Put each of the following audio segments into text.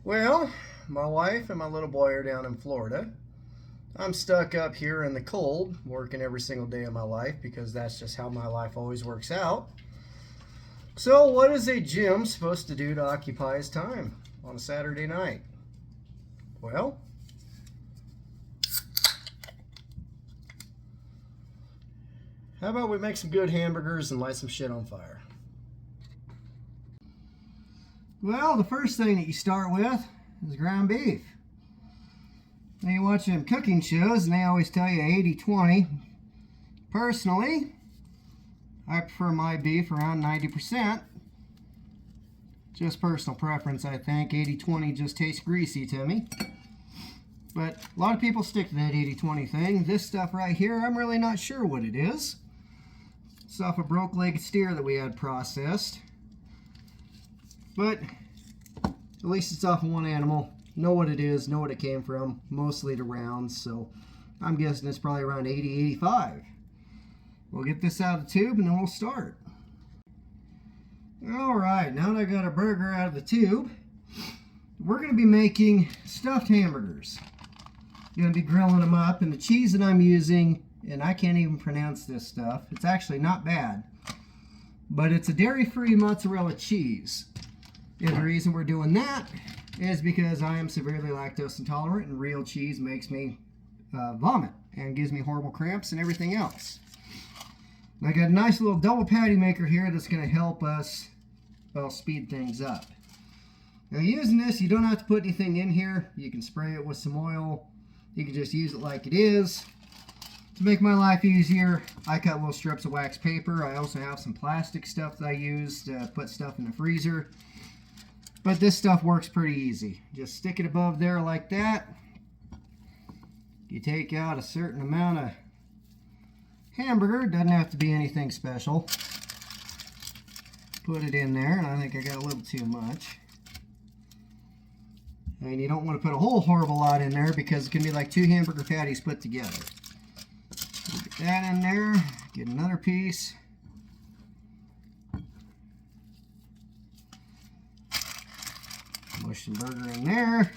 Well, my wife and my little boy are down in Florida. I'm stuck up here in the cold, working every single day of my life because that's just how my life always works out. So, what is a Jim supposed to do to occupy his time on a Saturday night? Well, how about we make some good hamburgers and light some shit on fire? Well, the first thing that you start with is ground beef. Now you watch them cooking shows and they always tell you 80-20. Personally, I prefer my beef around 90%. Just personal preference, I think. 80-20 just tastes greasy to me. But a lot of people stick to that 80-20 thing. This stuff right here, I'm really not sure what it is. It's off a broke-legged steer that we had processed. But at least it's off of one animal. Know what it is, know what it came from. Mostly the rounds, so I'm guessing it's probably around 80-85. We'll get this out of the tube and then we'll start. Alright, now that I got our burger out of the tube, we're going to be making stuffed hamburgers. Going to be grilling them up, and the cheese that I'm using, and I can't even pronounce this stuff, it's actually not bad, but it's a dairy-free mozzarella cheese. And the reason we're doing that is because I am severely lactose intolerant, and real cheese makes me vomit and gives me horrible cramps and everything else. And I got a nice little double patty maker here that's going to help us, well, speed things up. Now using this, you don't have to put anything in here. You can spray it with some oil. You can just use it like it is. To make my life easier, I cut little strips of wax paper. I also have some plastic stuff that I use to put stuff in the freezer. But this stuff works pretty easy. Just stick it above there like that. You take out a certain amount of hamburger. Doesn't have to be anything special. Put it in there, and I think I got a little too much. And you don't want to put a whole horrible lot in there because it can be like 2 hamburger patties put together. Get that in there. Get another piece. Mush some burger in there.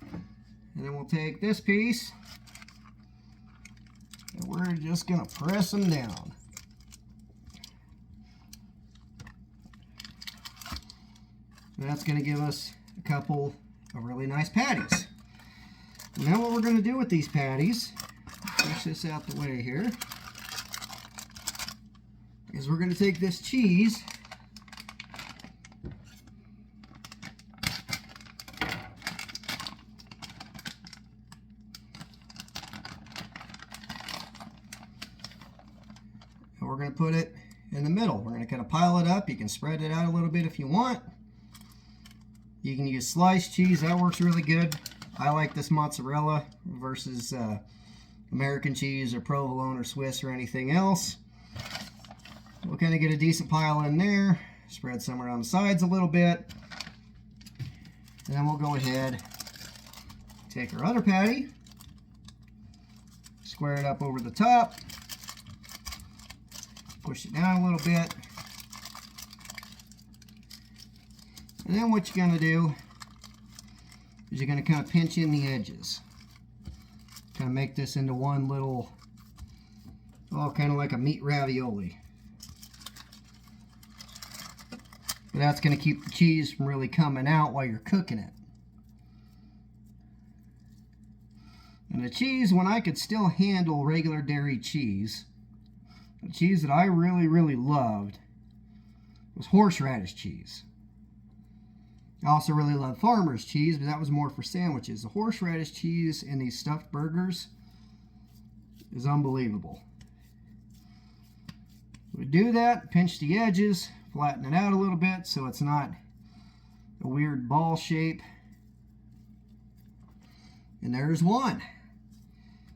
And then we'll take this piece and we're just going to press them down. And that's going to give us a couple of really nice patties. And now what we're going to do with these patties, push this out the way here, is we're going to take this cheese and we're going to put it in the middle. We're going to kind of pile it up. You can spread it out a little bit if you want. You can use sliced cheese. That works really good. I like this mozzarella versus American cheese or provolone or Swiss or anything else. We'll kind of get a decent pile in there. Spread some around the sides a little bit. And then we'll go ahead, take our other patty, square it up over the top, push it down a little bit. And then what you're going to do is you're going to kind of pinch in the edges. Kind of make this into one little, oh, kind of like a meat ravioli. But that's going to keep the cheese from really coming out while you're cooking it. And the cheese, when I could still handle regular dairy cheese, the cheese that I really, really loved was horseradish cheese. I also really love farmer's cheese, but that was more for sandwiches. The horseradish cheese in these stuffed burgers is unbelievable. We do that, pinch the edges, flatten it out a little bit so it's not a weird ball shape. And there's one.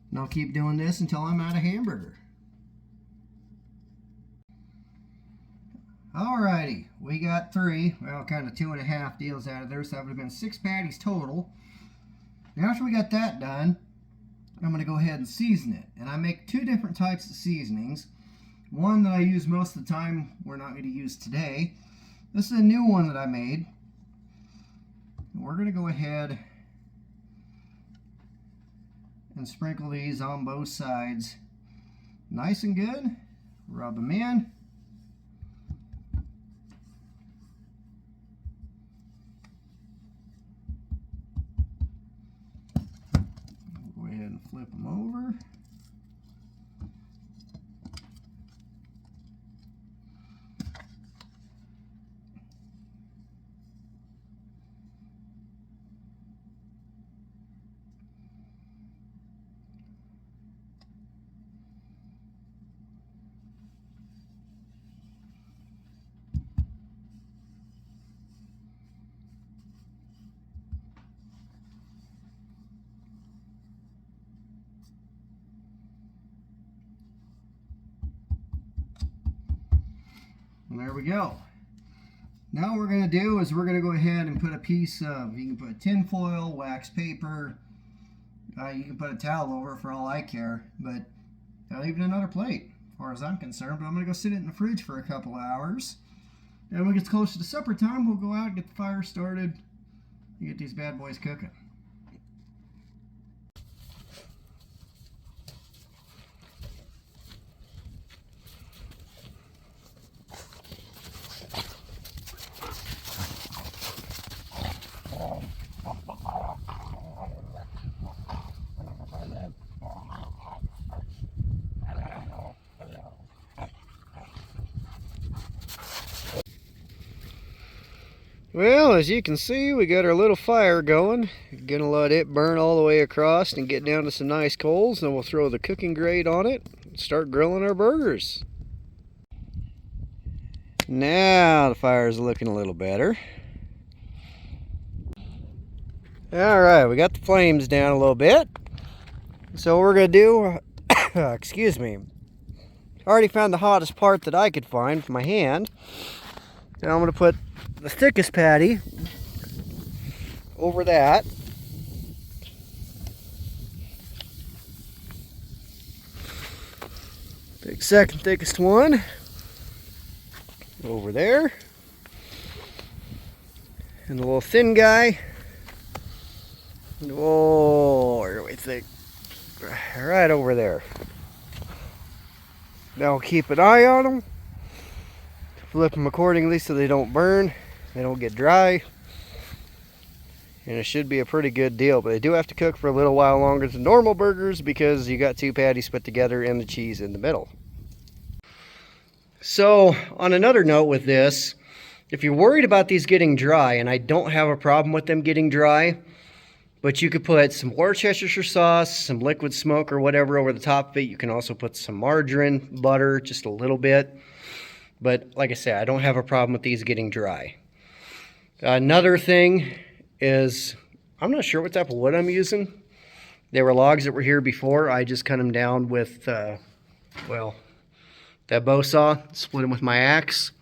And I'll keep doing this until I'm out of hamburger. Alrighty, we got 3, well, kind of 2.5 deals out of there, so that would have been 6 patties total. Now after we got that done, I'm going to go ahead and season it. And I make 2 different types of seasonings. One that I use most of the time, we're not going to use today. This is a new one that I made. we're going to go ahead and sprinkle these on both sides nice and good. Rub them in. Go ahead and flip them over. And there we go. Now what we're going to do is we're going to go ahead and put a piece of, you can put tin foil, wax paper, you can put a towel over for all I care, but even another plate as far as I'm concerned. But I'm going to go sit it in the fridge for a couple of hours. And when it gets closer to supper time, we'll go out and get the fire started and get these bad boys cooking. Well, as you can see, we got our little fire going. Gonna let it burn all the way across and get down to some nice coals, and we'll throw the cooking grate on it and start grilling our burgers. Now the fire's looking a little better. Alright, we got the flames down a little bit. So what we're gonna do, excuse me, I already found the hottest part that I could find with my hand. Now I'm gonna put the thickest patty over that. Big second thickest one over there. And the little thin guy. Oh, where do we think? Right over there. Now keep an eye on them. Flip them accordingly so they don't burn. They don't get dry, and it should be a pretty good deal, but they do have to cook for a little while longer than normal burgers because you got two patties put together and the cheese in the middle. So on another note with this, if you're worried about these getting dry, and I don't have a problem with them getting dry, but you could put some Worcestershire sauce, some liquid smoke or whatever over the top of it. You can also put some margarine, butter, just a little bit. But like I said, I don't have a problem with these getting dry. Another thing is, I'm not sure what type of wood I'm using. There were logs that were here before. I just cut them down with, well, that bow saw, split them with my axe.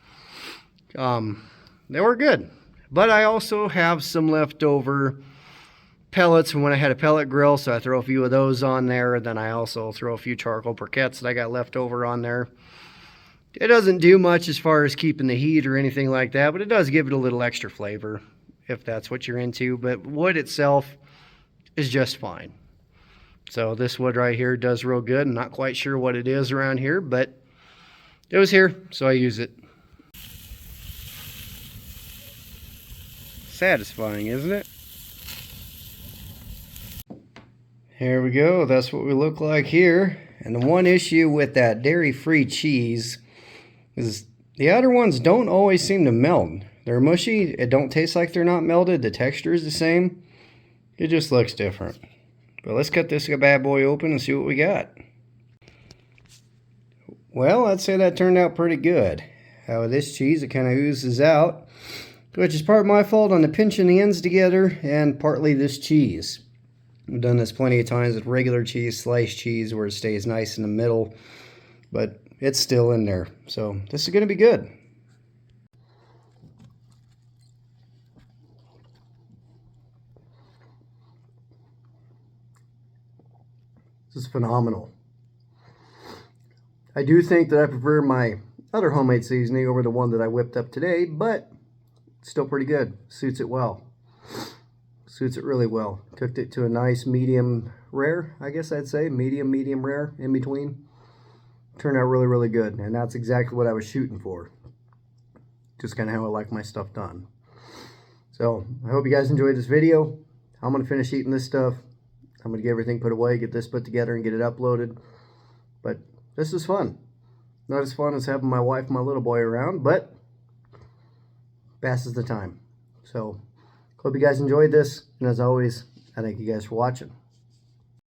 They were good. But I also have some leftover pellets from when I had a pellet grill, so I throw a few of those on there. Then I also throw a few charcoal briquettes that I got left over on there. It doesn't do much as far as keeping the heat or anything like that, but it does give it a little extra flavor if that's what you're into. But wood itself is just fine. So this wood right here does real good. I'm not quite sure what it is around here, but it was here, so I use it. Satisfying, isn't it? Here we go. That's what we look like here. And the one issue with that dairy-free cheese is the outer ones don't always seem to melt. They're mushy. It don't taste like they're not melted. The texture is the same. It just looks different. But let's cut this bad boy open and see what we got. Well, I'd say that turned out pretty good. With this cheese, it kind of oozes out, which is part my fault on the pinching the ends together and partly this cheese. I've done this plenty of times with regular cheese, sliced cheese, where it stays nice in the middle, but it's still in there. So this is going to be good. This is phenomenal. I do think that I prefer my other homemade seasoning over the one that I whipped up today, but it's still pretty good. Suits it well. Suits it really well. Cooked it to a nice medium rare, I guess I'd say. Medium rare, in between. Turned out really, really good. And that's exactly what I was shooting for. Just kind of how I like my stuff done. So, I hope you guys enjoyed this video. I'm going to finish eating this stuff. I'm going to get everything put away, get this put together, and get it uploaded. But this is fun. Not as fun as having my wife and my little boy around, but passes the time. So, hope you guys enjoyed this. And as always, I thank you guys for watching.